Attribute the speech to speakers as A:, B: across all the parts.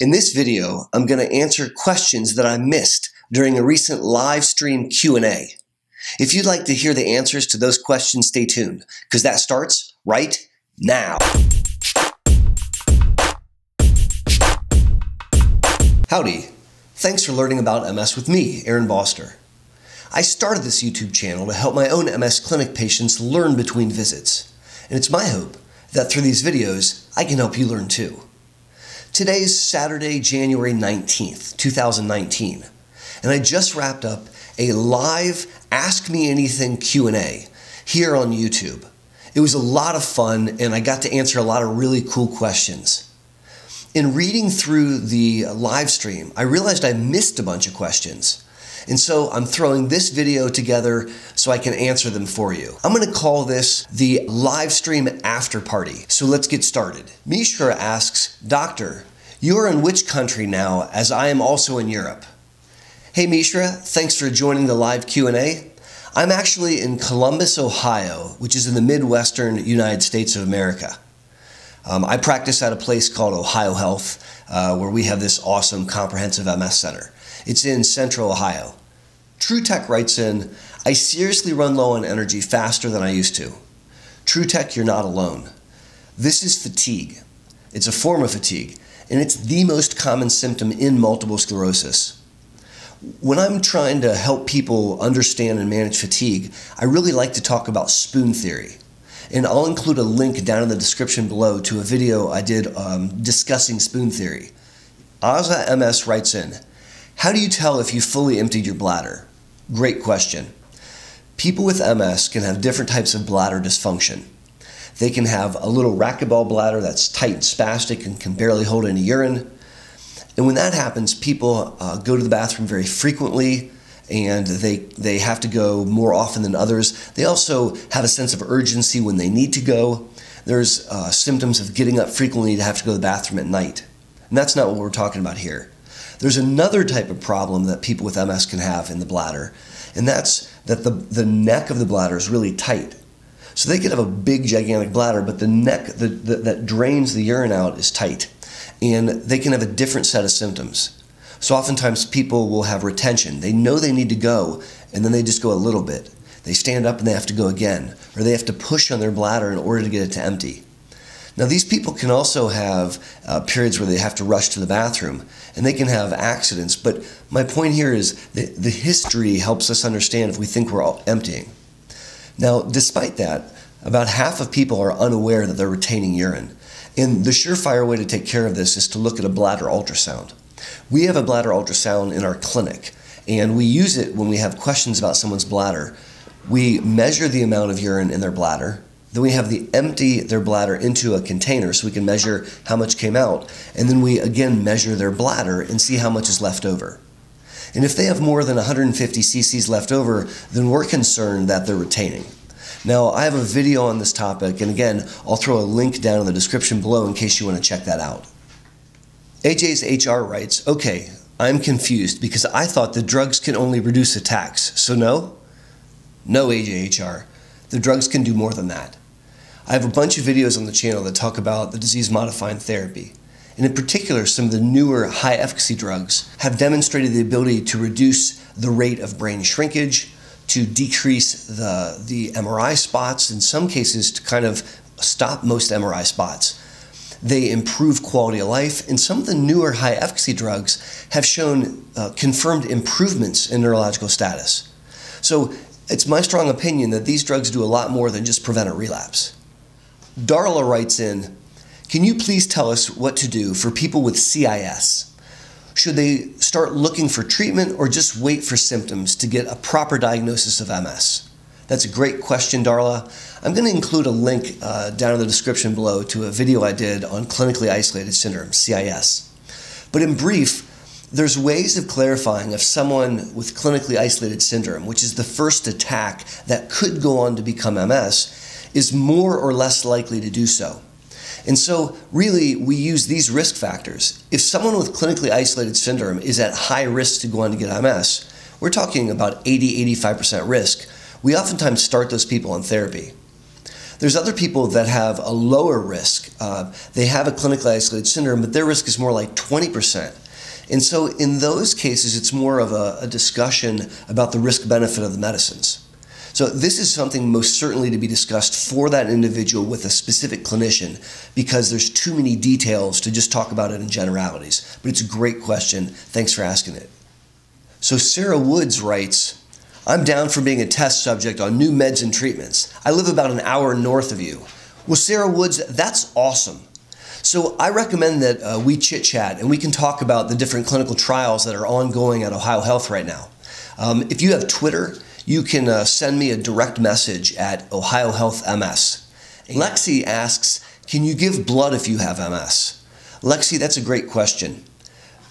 A: In this video, I'm going to answer questions that I missed during a recent live stream Q&A. If you'd like to hear the answers to those questions, stay tuned, because that starts right now. Howdy. Thanks for learning about MS with me, Boster. I started this YouTube channel to help my own MS clinic patients learn between visits, and it's my hope that through these videos, I can help you learn too. Today's Saturday, January 19th, 2019, and I just wrapped up a live Ask Me Anything Q&A here on YouTube. It was a lot of fun, and I got to answer a lot of really cool questions. In reading through the live stream, I realized I missed a bunch of questions. And so I'm throwing this video together so I can answer them for you. I'm going to call this the Livestream Afterparty. So let's get started. Mitra asks, Doctor, you are in which country now, as I am also in Europe? Hey Mitra, thanks for joining the live Q&A. I'm actually in Columbus, Ohio, which is in the Midwestern United States of America. I practice at a place called Ohio Health, where we have this awesome comprehensive MS center. It's in Central Ohio. True Tech writes in, I seriously run low on energy faster than I used to. True Tech, you're not alone. This is fatigue. It's a form of fatigue, and it's the most common symptom in multiple sclerosis. When I'm trying to help people understand and manage fatigue, I really like to talk about spoon theory. And I'll include a link down in the description below to a video I did discussing spoon theory. Aza MS writes in, how do you tell if you fully emptied your bladder? Great question. People with MS can have different types of bladder dysfunction. They can have a little racquetball bladder that's tight and spastic and can barely hold any urine. And when that happens, people go to the bathroom very frequently, and they have to go more often than others. They also have a sense of urgency when they need to go. There's symptoms of getting up frequently to have to go to the bathroom at night. And that's not what we're talking about here. There's another type of problem that people with MS can have in the bladder, and that's that the neck of the bladder is really tight. So they could have a big, gigantic bladder, but the neck that drains the urine out is tight, and they can have a different set of symptoms. So oftentimes people will have retention. They know they need to go, and then they just go a little bit. They stand up and they have to go again, or they have to push on their bladder in order to get it to empty. Now these people can also have periods where they have to rush to the bathroom, and they can have accidents, but my point here is that the history helps us understand if we think we're all emptying. Now despite that, about half of people are unaware that they're retaining urine, and the surefire way to take care of this is to look at a bladder ultrasound. We have a bladder ultrasound in our clinic, and we use it when we have questions about someone's bladder. We measure the amount of urine in their bladder. Then we have to empty their bladder into a container so we can measure how much came out. And then we again measure their bladder and see how much is left over. And if they have more than 150 cc's left over, then we're concerned that they're retaining. Now, I have a video on this topic, and again, I'll throw a link down in the description below in case you want to check that out. AJ's HR writes, okay, I'm confused because I thought the drugs can only reduce attacks, so no? No, AJHR. The drugs can do more than that. I have a bunch of videos on the channel that talk about the disease-modifying therapy. And in particular, some of the newer high-efficacy drugs have demonstrated the ability to reduce the rate of brain shrinkage, to decrease the MRI spots, in some cases to kind of stop most MRI spots. They improve quality of life, and some of the newer high-efficacy drugs have shown confirmed improvements in neurological status. So it's my strong opinion that these drugs do a lot more than just prevent a relapse. Darla writes in, can you please tell us what to do for people with CIS? Should they start looking for treatment or just wait for symptoms to get a proper diagnosis of MS? That's a great question, Darla. I'm going to include a link down in the description below to a video I did on clinically isolated syndrome, CIS. But in brief, there's ways of clarifying if someone with clinically isolated syndrome, which is the first attack that could go on to become MS, is more or less likely to do so. And so really we use these risk factors. If someone with clinically isolated syndrome is at high risk to go on to get MS, we're talking about 80–85% risk, we oftentimes start those people on therapy. There's other people that have a lower risk. They have a clinically isolated syndrome, but their risk is more like 20%. And so in those cases, it's more of a discussion about the risk-benefit of the medicines. So this is something most certainly to be discussed for that individual with a specific clinician, because there's too many details to just talk about it in generalities. But it's a great question. Thanks for asking it. So Sarah Woods writes, I'm down for being a test subject on new meds and treatments. I live about an hour north of you. Well, Sarah Woods, that's awesome. So I recommend that we chit-chat and we can talk about the different clinical trials that are ongoing at Ohio Health right now. If you have Twitter, you can send me a direct message at Ohio Health MS. Lexie asks, can you give blood if you have MS? Lexie, that's a great question.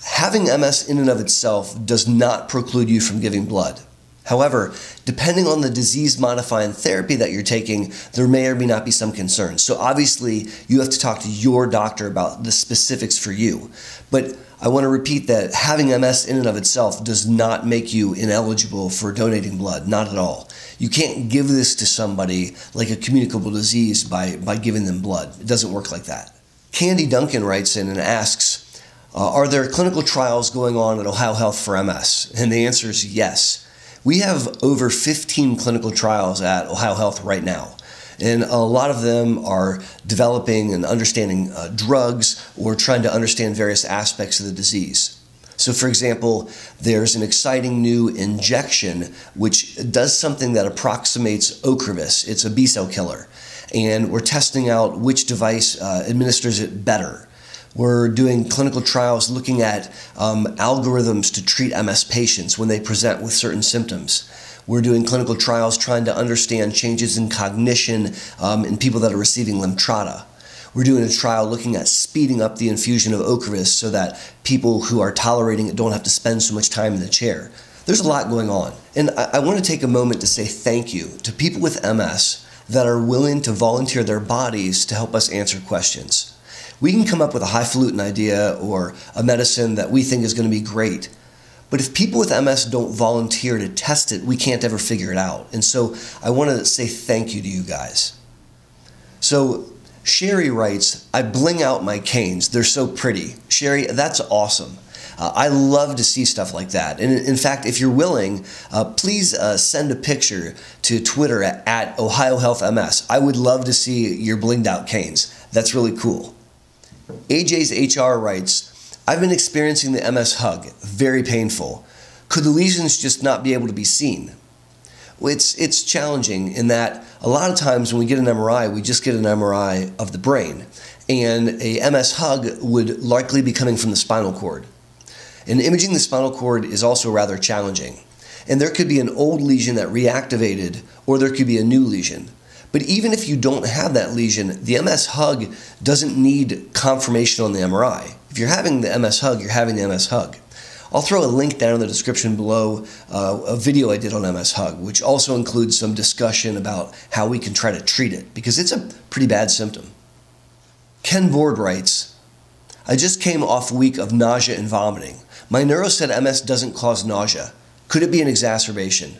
A: Having MS in and of itself does not preclude you from giving blood. However, depending on the disease-modifying therapy that you're taking, there may or may not be some concerns. So obviously, you have to talk to your doctor about the specifics for you. But I want to repeat that having MS in and of itself does not make you ineligible for donating blood, not at all. You can't give this to somebody like a communicable disease by giving them blood. It doesn't work like that. Candy Duncan writes in and asks, are there clinical trials going on at Ohio Health for MS? And the answer is yes. We have over 15 clinical trials at Ohio Health right now, and a lot of them are developing and understanding drugs or trying to understand various aspects of the disease. So for example, there's an exciting new injection which does something that approximates Ocrevus. It's a B-cell killer, and we're testing out which device administers it better. We're doing clinical trials looking at algorithms to treat MS patients when they present with certain symptoms. We're doing clinical trials trying to understand changes in cognition in people that are receiving Lemtrada. We're doing a trial looking at speeding up the infusion of Ocrevus so that people who are tolerating it don't have to spend so much time in the chair. There's a lot going on. And I want to take a moment to say thank you to people with MS that are willing to volunteer their bodies to help us answer questions. We can come up with a highfalutin idea or a medicine that we think is going to be great. But if people with MS don't volunteer to test it, we can't ever figure it out. And so I want to say thank you to you guys. So Sherry writes, I bling out my canes. They're so pretty. Sherry, that's awesome. I love to see stuff like that. And in fact, if you're willing, please send a picture to Twitter at Ohio Health MS. I would love to see your blinged out canes. That's really cool. AJ's HR writes, I've been experiencing the MS hug, very painful. Could the lesions just not be able to be seen? Well, it's challenging in that a lot of times when we get an MRI, we just get an MRI of the brain, and a MS hug would likely be coming from the spinal cord. And imaging the spinal cord is also rather challenging. And there could be an old lesion that reactivated, or there could be a new lesion. But even if you don't have that lesion, the MS hug doesn't need confirmation on the MRI. If you're having the MS hug, you're having the MS hug. I'll throw a link down in the description below, a video I did on MS hug, which also includes some discussion about how we can try to treat it, because it's a pretty bad symptom. Ken Board writes, I just came off a week of nausea and vomiting. My neuro said MS doesn't cause nausea. Could it be an exacerbation?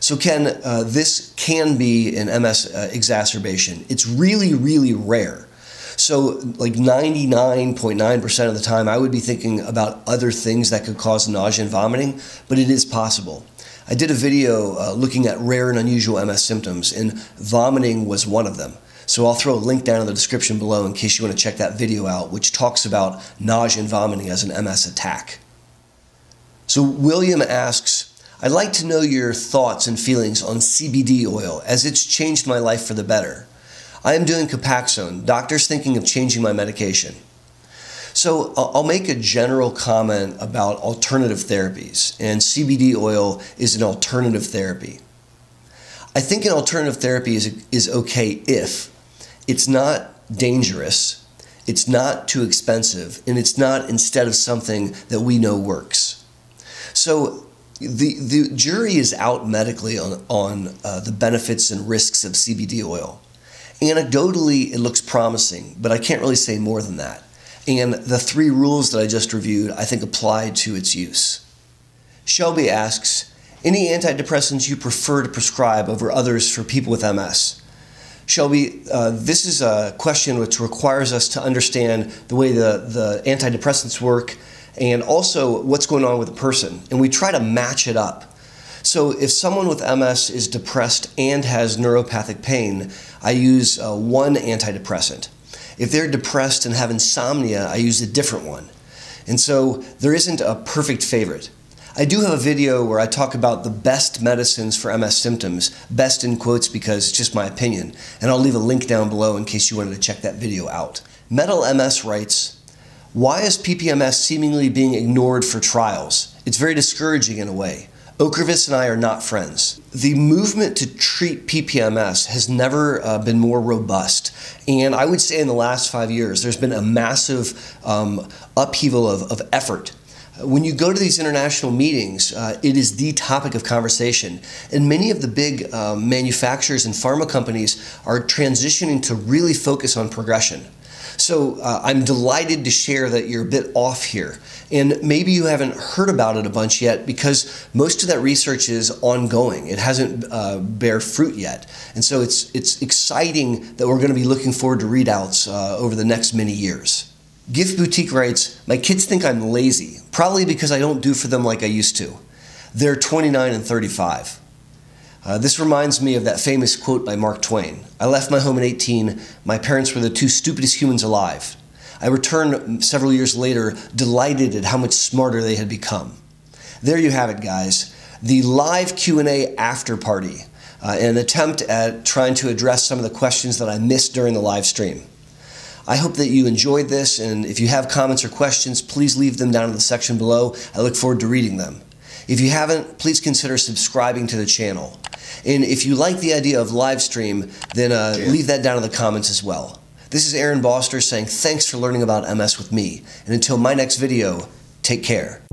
A: So Ken, this can be an MS exacerbation. It's really, really rare. So like 99.9% of the time, I would be thinking about other things that could cause nausea and vomiting, but it is possible. I did a video looking at rare and unusual MS symptoms, and vomiting was one of them. So I'll throw a link down in the description below in case you want to check that video out, which talks about nausea and vomiting as an MS attack. So William asks, I'd like to know your thoughts and feelings on CBD oil, as it's changed my life for the better. I am doing Copaxone. Doctors thinking of changing my medication. So I'll make a general comment about alternative therapies, and CBD oil is an alternative therapy. I think an alternative therapy is okay if it's not dangerous, it's not too expensive, and it's not instead of something that we know works. So the jury is out medically on the benefits and risks of CBD oil. Anecdotally, it looks promising, but I can't really say more than that. And the 3 rules that I just reviewed, I think, apply to its use. Shelby asks, any antidepressants you prefer to prescribe over others for people with MS? Shelby, this is a question which requires us to understand the way the antidepressants work and also what's going on with the person. And we try to match it up. So if someone with MS is depressed and has neuropathic pain, I use one antidepressant. If they're depressed and have insomnia, I use a different one. And so there isn't a perfect favorite. I do have a video where I talk about the best medicines for MS symptoms, best in quotes because it's just my opinion, and I'll leave a link down below in case you wanted to check that video out. Metal MS writes, "Why is PPMS seemingly being ignored for trials? It's very discouraging in a way. Okervis and I are not friends." The movement to treat PPMS has never been more robust, and I would say in the last 5 years there's been a massive upheaval of effort. When you go to these international meetings, it is the topic of conversation, and many of the big manufacturers and pharma companies are transitioning to really focus on progression. So I'm delighted to share that you're a bit off here, and maybe you haven't heard about it a bunch yet because most of that research is ongoing. It hasn't bear fruit yet, and so it's exciting that we're going to be looking forward to readouts over the next many years. Gift Boutique writes, "My kids think I'm lazy, probably because I don't do for them like I used to. They're 29 and 35. This reminds me of that famous quote by Mark Twain. I left my home at 18. My parents were the two stupidest humans alive. I returned several years later, delighted at how much smarter they had become." There you have it, guys. The live Q&A after party, an attempt at trying to address some of the questions that I missed during the live stream. I hope that you enjoyed this, and if you have comments or questions, please leave them down in the section below. I look forward to reading them. If you haven't, please consider subscribing to the channel. And if you like the idea of live stream, then leave that down in the comments as well. This is Boster saying thanks for learning about MS with me, and until my next video, take care.